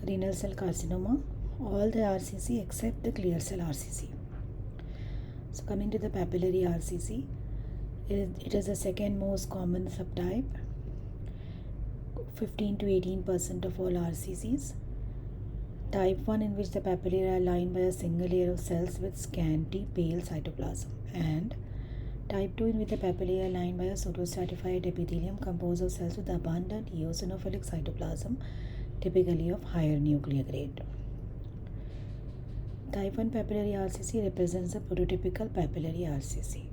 renal cell carcinoma, all the RCC except the clear cell RCC. So coming to the papillary RCC, it is the second most common subtype. 15 to 18% of all RCCs. Type 1, in which the papillae are lined by a single layer of cells with scanty pale cytoplasm, and type 2, in which the papillae are lined by a pseudostratified epithelium composed of cells with abundant eosinophilic cytoplasm, typically of higher nuclear grade. Type 1 papillary RCC represents a prototypical papillary RCC.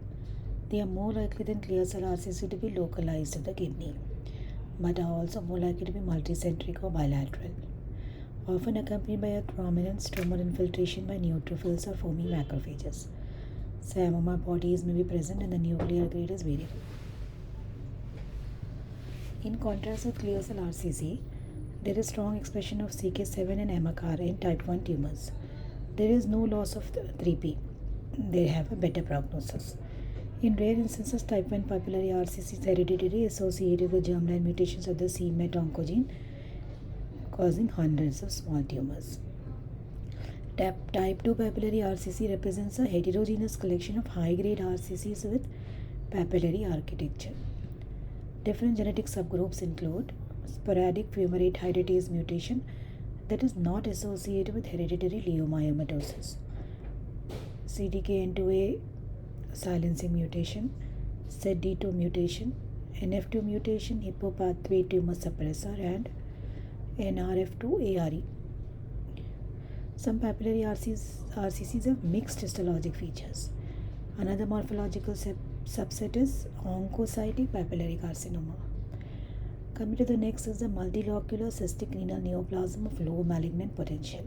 They are more likely than clear cell RCC to be localized to the kidney, but are also more likely to be multicentric or bilateral, often accompanied by a prominent stromal infiltration by neutrophils or foamy macrophages. Psammoma bodies may be present and the nuclear grade is variable. In contrast with clear cell RCC, there is strong expression of CK7 and MCR in type 1 tumors. There is no loss of 3P. They have a better prognosis. In rare instances, type 1 papillary RCC is hereditary, associated with germline mutations of the c-MET oncogene, causing hundreds of small tumors. Type 2 papillary RCC represents a heterogeneous collection of high-grade RCCs with papillary architecture. Different genetic subgroups include sporadic fumarate hydratase mutation that is not associated with hereditary leiomyomatosis, CDKN2A silencing mutation, SETD2 mutation, NF2 mutation, hippopathway tumor suppressor, and NRF2 ARE. Some papillary RCCs have mixed histologic features. Another morphological subset is oncocytic papillary carcinoma. Coming to the next is the multilocular cystic renal neoplasm of low malignant potential.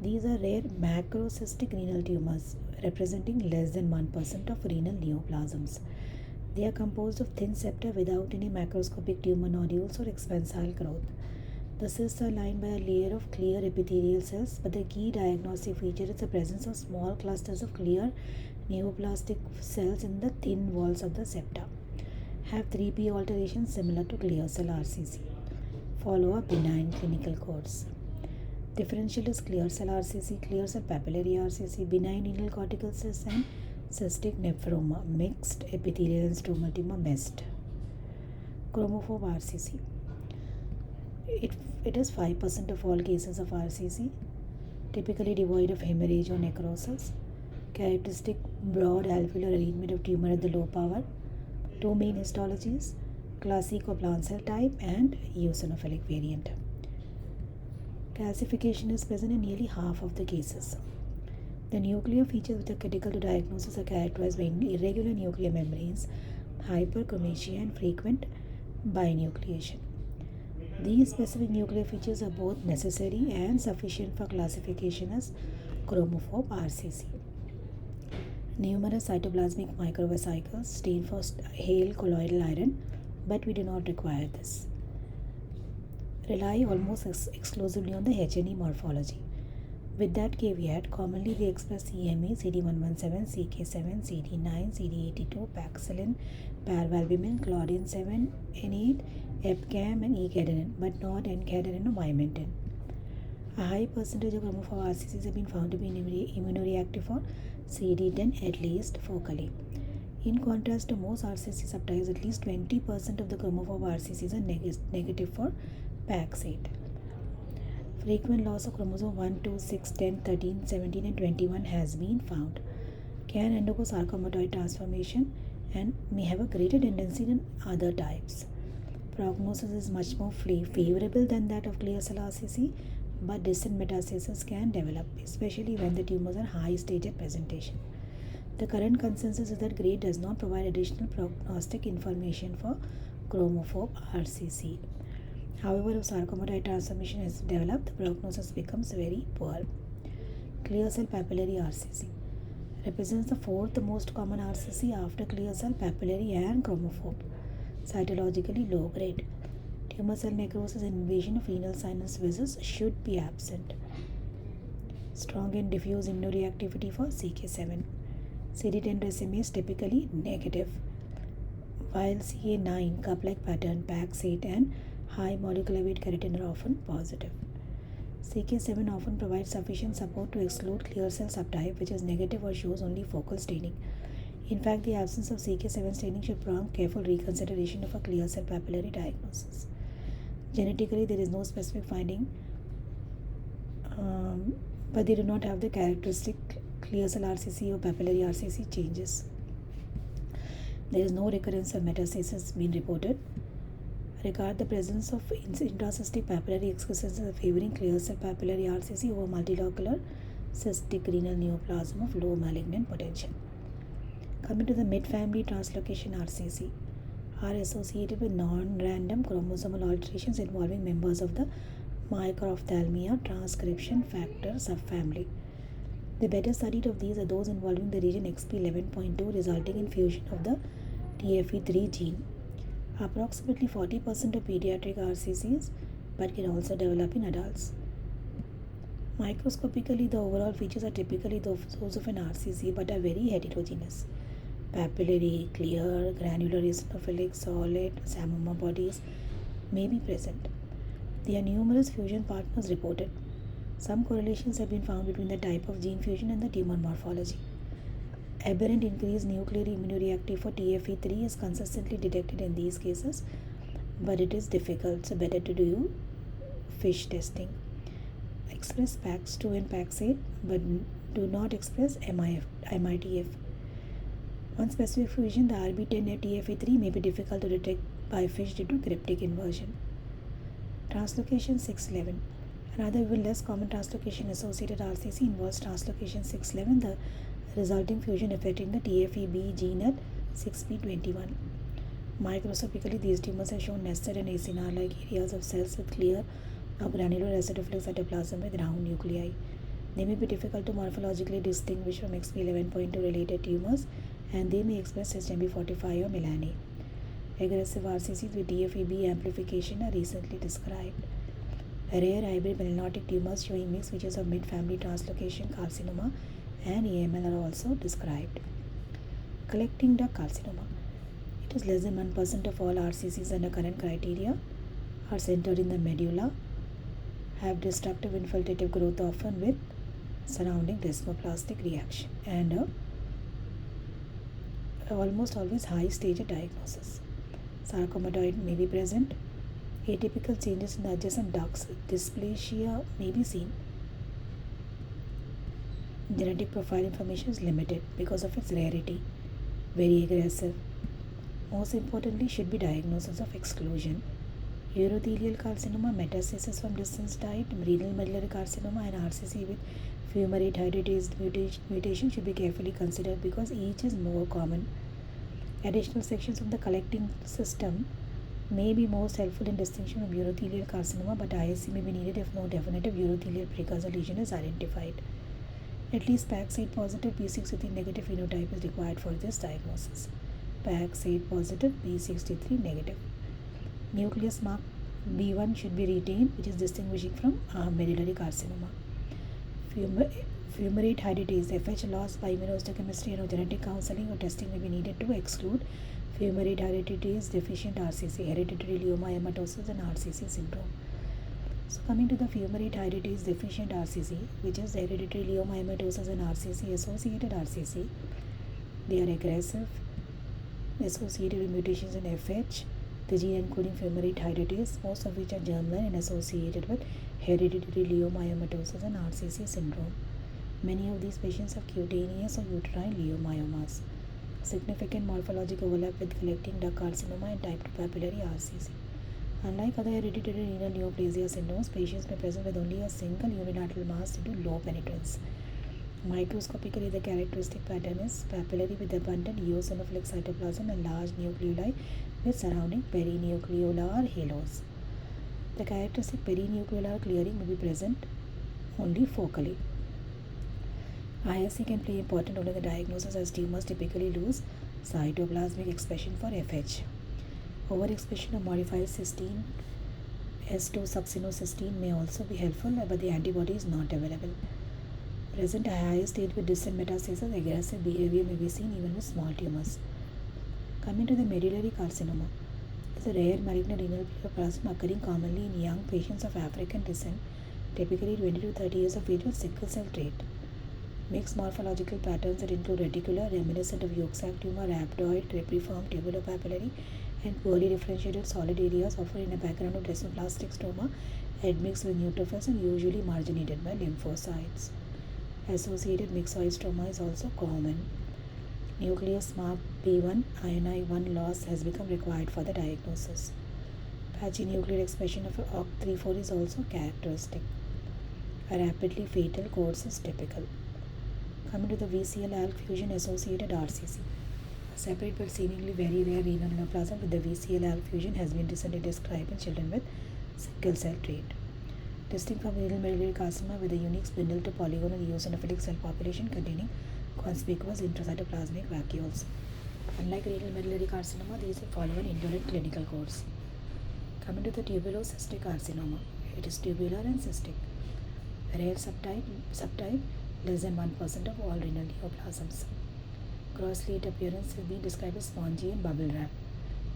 These are rare macrocystic renal tumors representing less than 1% of renal neoplasms. They are composed of thin septa without any macroscopic tumor nodules or expansile growth. The cysts are lined by a layer of clear epithelial cells, but the key diagnostic feature is the presence of small clusters of clear neoplastic cells in the thin walls of the septa. Have 3P alterations similar to clear cell RCC. Follow a benign clinical course. Differential is clear cell RCC, clear cell papillary RCC, benign renal cortical cyst, and cystic nephroma, mixed epithelial and stromal tumor, MEST. Chromophobe RCC. It is 5% of all cases of RCC, typically devoid of hemorrhage or necrosis. Characteristic broad alveolar arrangement of tumor at the low power. Two main histologies, classic or plant cell type and eosinophilic variant. Calcification is present in nearly half of the cases. The nuclear features which are critical to diagnosis are characterized by irregular nuclear membranes, hyperchromasia, and frequent binucleation. These specific nuclear features are both necessary and sufficient for classification as chromophobe RCC. Numerous cytoplasmic microvesicles stain for Hale colloidal iron, but we do not require this. Rely almost exclusively on the H&E morphology. With that caveat, commonly they express CMA, CD117, CK7, CD9, CD82, Paxillin, parvalbumin, Claudin 7, N8, EpCAM, and E-cadherin, but not N-cadherin or Mymentin. A high percentage of chromophobe RCCs have been found to be immunoreactive for CD10, at least focally. In contrast to most RCC subtypes, at least 20% of the chromophobe RCCs are negative for PAX8. Frequent loss of chromosome 1, 2, 6, 10, 13, 17, and 21 has been found. Can undergo sarcomatoid transformation and may have a greater tendency than other types. Prognosis is much more favorable than that of clear cell RCC, but distant metastasis can develop, especially when the tumors are high stage at presentation. The current consensus is that grade does not provide additional prognostic information for chromophobe RCC. However, if sarcomatoid transformation is developed, the prognosis becomes very poor. Clear cell papillary RCC represents the fourth most common RCC after clear cell papillary and chromophobe, cytologically low grade. Tumor cell necrosis and invasion of renal sinus vessels should be absent. Strong and diffuse immunoreactivity for CK7. CD10 resume is typically negative, while CA9, cup-like pattern, PAX8, and high molecular weight keratin are often positive. CK7 often provides sufficient support to exclude clear cell subtype, which is negative or shows only focal staining. In fact, the absence of CK7 staining should prompt careful reconsideration of a clear cell papillary diagnosis. Genetically, there is no specific finding, but they do not have the characteristic clear cell RCC or papillary RCC changes. There is no recurrence of metastasis being reported. Regard the presence of intracystic papillary excrescence as favoring clear cell papillary RCC over multilocular cystic renal neoplasm of low malignant potential. Coming to the mid-family translocation RCC, are associated with non-random chromosomal alterations involving members of the microphthalmia transcription factor subfamily. The better studied of these are those involving the region XP11.2, resulting in fusion of the TFE3 gene. Approximately 40% of pediatric RCCs, but can also develop in adults. Microscopically, the overall features are typically those of an RCC, but are very heterogeneous. Papillary, clear, granular eosinophilic, solid, Samoma bodies may be present. There are numerous fusion partners reported. Some correlations have been found between the type of gene fusion and the tumor morphology. Aberrant increased nuclear immunoreactive for TFE3 is consistently detected in these cases, but it is difficult, so better to do FISH testing. Express PAX2 and PAX8, but do not express MITF. One specific fusion, the RB10 at TFE3, may be difficult to detect by FISH due to cryptic inversion. Translocation 611. Another even less common translocation associated RCC involves translocation 611, the resulting fusion affecting the TFEB gene at 6p21. Microscopically, these tumors are shown nested and acinar-like areas of cells with clear or granular acidophilic cytoplasm with round nuclei. They may be difficult to morphologically distinguish from XP11.2 related tumors, and they may express HMB45 or Melanne. Aggressive RCCs with TFEB amplification are recently described. Rare hybrid melanotic tumors showing mixed features of mid-family translocation carcinoma and AML are also described. Collecting duct carcinoma. It is less than 1% of all RCCs under current criteria are centered in the medulla, have destructive infiltrative growth often with surrounding desmoplastic reaction, and almost always high stage of diagnosis. Sarcomatoid may be present. Atypical changes in the adjacent ducts, dysplasia may be seen. Genetic profile information is limited because of its rarity. Very aggressive. Most importantly, should be diagnosis of exclusion. Urothelial carcinoma, metastasis from distant diet, renal medullary carcinoma, and RCC with fumarate hydratase mutation should be carefully considered because each is more common. Additional sections of the collecting system may be most helpful in distinction of urothelial carcinoma, but ISC may be needed if no definitive urothelial precursor lesion is identified. At least PAX8 positive P63 negative phenotype is required for this diagnosis. PAX8 positive P63 negative. Nucleus mark B1 should be retained, which is distinguishing from medullary carcinoma. Fumarate hydratase FH loss by immunohistochemistry and genetic counseling or testing may be needed to exclude fumarate hydratase deficient RCC, hereditary leiomyomatosis, and RCC syndrome. So coming to the fumarate hydratase deficient RCC, which is hereditary leiomyomatosis and RCC associated RCC, they are aggressive, associated with mutations in FH, the gene encoding fumarate hydratase, most of which are germline and associated with hereditary leiomyomatosis and RCC syndrome. Many of these patients have cutaneous or uterine leiomyomas. Significant morphologic overlap with collecting duct carcinoma and type 2 papillary RCC. Unlike other hereditary renal neoplasia syndromes, patients may present with only a single unilateral mass due to low penetrance. Microscopically, the characteristic pattern is papillary with abundant eosinophilic cytoplasm and large nucleoli with surrounding perinucleolar halos. The characteristic perinucleolar clearing may be present only focally. ISC can play important role in the diagnosis as tumors typically lose cytoplasmic expression for FH. Overexpression of modified cysteine, S2 succinylcysteine may also be helpful, but the antibody is not available. Present at higher stage with distant metastasis, aggressive behavior may be seen even with small tumors. Coming to the medullary carcinoma, it's a rare malignant renal neoplasm occurring commonly in young patients of African descent typically 20 to 30 years of age with sickle cell trait. Mixed morphological patterns that include reticular, reminiscent of yolk sac tumor, rhabdoid, cribriform, tubulopapillary, and poorly differentiated solid areas often in a background of desmoplastic stroma, admixed with neutrophils and usually marginated by lymphocytes. Associated myxoid stroma is also common. Nucleus SMARP-B1 INI1 loss has become required for the diagnosis. Patchy nuclear expression of OCT34 is also characteristic. A rapidly fatal course is typical. Coming to the VCL-ALK fusion-associated RCC. A separate but seemingly very rare renal neoplasm with the VCL-ALK fusion has been recently described in children with sickle cell trait. Distinct from renal medullary carcinoma with a unique spindle to polygonal eosinophilic cell population containing conspicuous intracytoplasmic vacuoles. Unlike renal medullary carcinoma, these follow an indolent clinical course. Coming to the tubulocystic carcinoma, it is tubular and cystic. A rare subtype less than 1% of all renal neoplasms. Gross-lead appearance has been described as spongy and bubble wrap.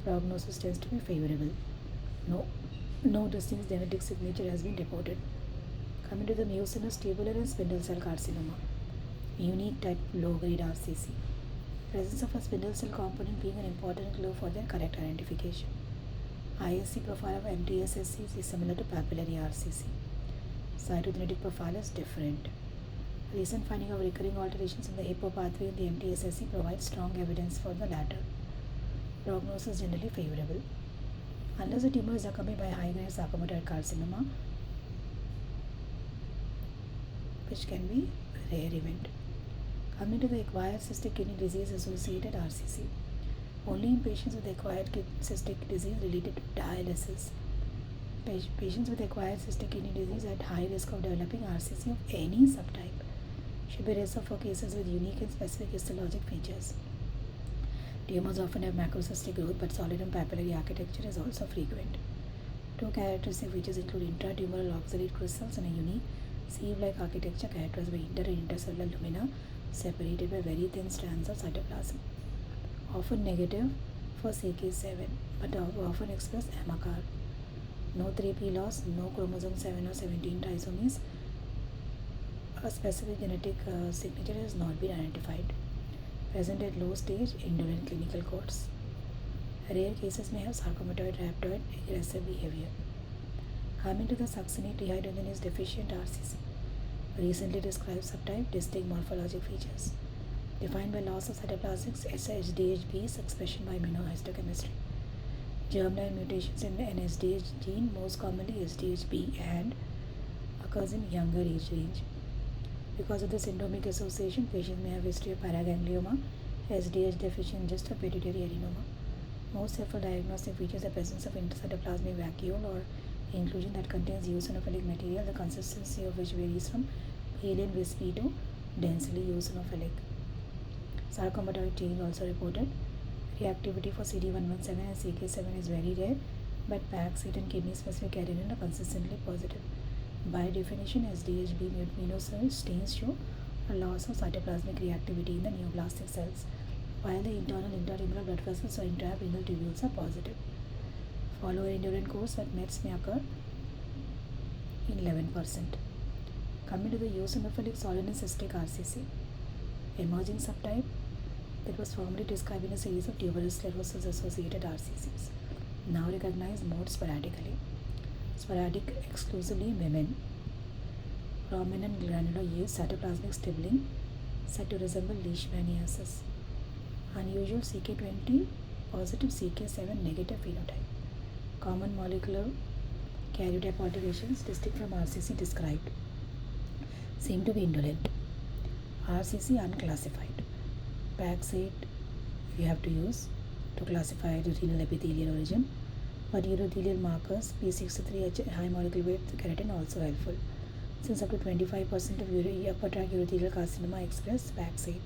Prognosis tends to be favorable. No distinct genetic signature has been reported. Coming to the mucinous tubular and spindle cell carcinoma, unique type low-grade RCC. Presence of a spindle cell component being an important clue for their correct identification. ISC profile of MTSSC is similar to papillary RCC. Cytogenetic profile is different. Recent finding of recurring alterations in the Hippo pathway in the MTSSC provides strong evidence for the latter. Prognosis generally favorable. Unless the tumor is accompanied by high-grade sarcomatoid carcinoma, which can be a rare event. Coming to the acquired cystic kidney disease associated RCC. Only in patients with acquired cystic disease related to dialysis. Patients with acquired cystic kidney disease at high risk of developing RCC of any subtype should be reserved for cases with unique and specific histologic features. Tumors often have macrocystic growth, but solid and papillary architecture is also frequent. Two characteristic features include intratumoral oxalate crystals and a unique sieve-like architecture characterized by inter and intercellular lumina separated by very thin strands of cytoplasm. Often negative for CK7, but often express AMACAR. No 3p loss, no chromosome 7 or 17 trisomies. A specific genetic signature has not been identified. Present at low stage, indolent clinical course. Rare cases may have sarcomatoid rhabdoid aggressive behavior. Coming to the succinate dehydrogenase deficient RCC. Recently described subtype, distinct morphologic features. Defined by loss of cytoplasmic SHDHB expression by immunohistochemistry. Germline mutations in the NSDH gene, most commonly SDHB, and occurs in younger age range. Because of the syndromic association, patients may have history of paraganglioma, SDH deficient just or pituitary adenoma. Most helpful diagnostic features are presence of intracytoplasmic vacuole or inclusion that contains eosinophilic material, the consistency of which varies from pale and wispy to densely eosinophilic. Sarcomatoid change also reported. Reactivity for CD117 and CK7 is very rare, but PAX8 and kidney-specific adenine are consistently positive. By definition, SDHB immunocells stains show a loss of cytoplasmic reactivity in the neoplastic cells, while the internal intratumoral blood vessels or intrarenal tubules are positive. Follow an indolent course that METs may occur in 11%. Coming to the eosinophilic solid and cystic RCC, emerging subtype that was formerly described in a series of tuberous sclerosis associated RCCs, now recognized more sporadically. Sporadic exclusively in women. Prominent granular yield cytoplasmic stippling said to resemble leishmaniasis. Unusual CK20 positive CK7 negative phenotype. Common molecular karyotype alterations distinct from RCC described seem to be indolent. RCC unclassified. PAX8 you have to use to classify the renal epithelial origin, but urothelial markers P63H high molecular weight keratin also helpful, since up to 25% of upper tract urothelial carcinoma express PAX8.